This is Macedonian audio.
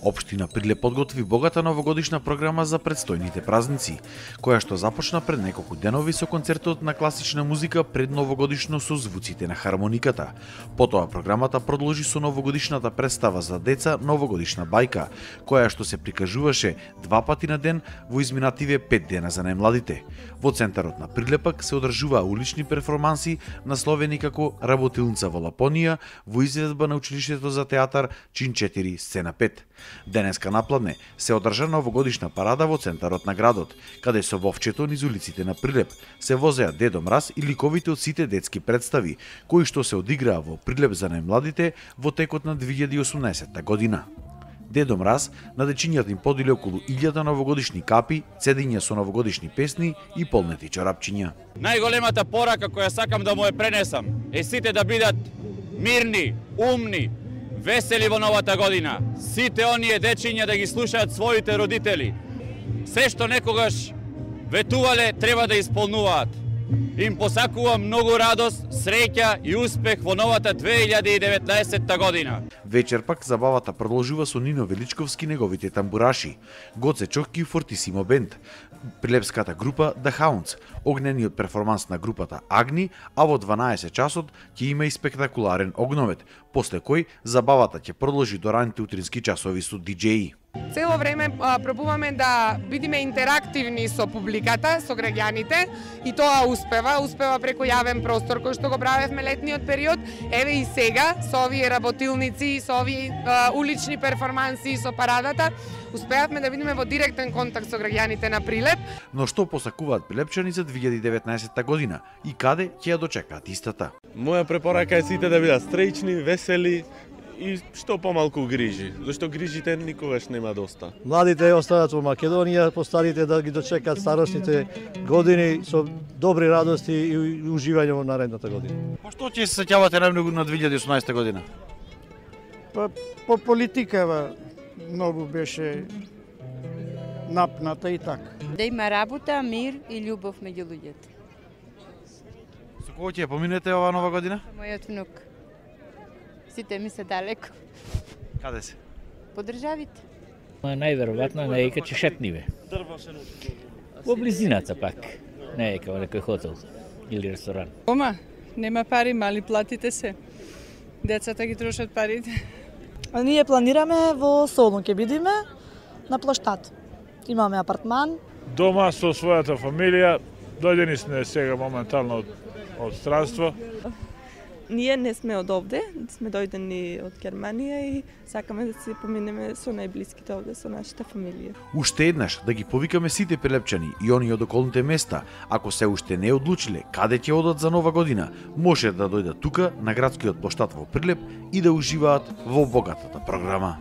Општина Прилеп подготви богата новогодишна програма за предстојните празници, која што започна пред неколку денови со концертот на класична музика пред новогодишно со звуците на хармониката. Потоа програмата продолжи со новогодишната представа за деца Новогодишна бајка, која што се прикажуваше 2 пати на ден во изминативе 5 дена за најмладите. Во центарот на Прилепак се одржуваа улични перформанси насловени како Работилница во Лапонија во изведба на училиштето за театар Чин 4 сцена 5. Денеска напладне се одржа новогодишна парада во центарот на градот, каде со вовчето низ улиците на Прилеп се возеа Дедо Мраз и ликовите од сите детски представи, кои што се одиграа во Прилеп за најмладите во текот на 2018 година. Дедо Мраз на дечињата им подели околу 1000 новогодишни капи, цедиња со новогодишни песни и полнети чорапчиња. Најголемата порака која сакам да му е пренесам е сите да бидат мирни, умни, весели во новата година. Сите оние дечиња да ги слушаат своите родители. Се што некогаш ветувале треба да исполнуваат. Им посакувам многу радост, среќа и успех во новата 2019 година. Вечер пак забавата продолжува со Нино Величковски неговите тамбураши, Гоце Чокки Фортисимо бенд, прилепската група The Hounds, огнениот перформанс на групата Агни, а во 12 часот ќе има и спектакуларен огновет, после кој забавата ќе продолжи до раните утрински часови со диџеи. Цело време пробуваме да бидеме интерактивни со публиката, со граѓаните и тоа успева преку јавен простор кој што го правевме летниот период. Еве и сега со овие работилници, со овие улични перформанси, со парадата, успеавме да бидеме во директен контакт со граѓаните на Прилеп. Но што посакуваат прилепчани за 2019 година и каде ќе ја дочекаат истата? Моја препорака е сите да бидат среќни, весели и што помалку грижи, зашто грижите никогаш нема доста. Младите останат во Македонија, постарите да ги дочекат старосните години со добри радости и уживање во наредната година. Па што ќе се сеќавате најмногу на 2018 година? По политика многу беше напната и така. Да има работа, мир и љубов меѓу луѓето. Со кого ќе поминете ова нова година? Мојот внук. Сите ми се далеко. Каде се? По државите. Најверојатно наека ќе шетниве. Во близината пак. Наека во некој хотел или ресторан. Дома, нема пари, мали платите се. Децата ги трошат парите. Ние планираме во Солун ќе бидеме на плоштад. Имаме апартман. Дома со својата фамилија, дојдени сме сега моментално од странство. Ние не сме од овде, сме дојдени од Германија и сакаме да се поминеме со најблиските овде, со нашата фамилија. Уште еднаш да ги повикаме сите прилепчани и оние од околните места, ако се уште не одлучиле каде ќе одат за нова година, може да дојдат тука на градскиот плоштад во Прилеп и да уживаат во богатата програма.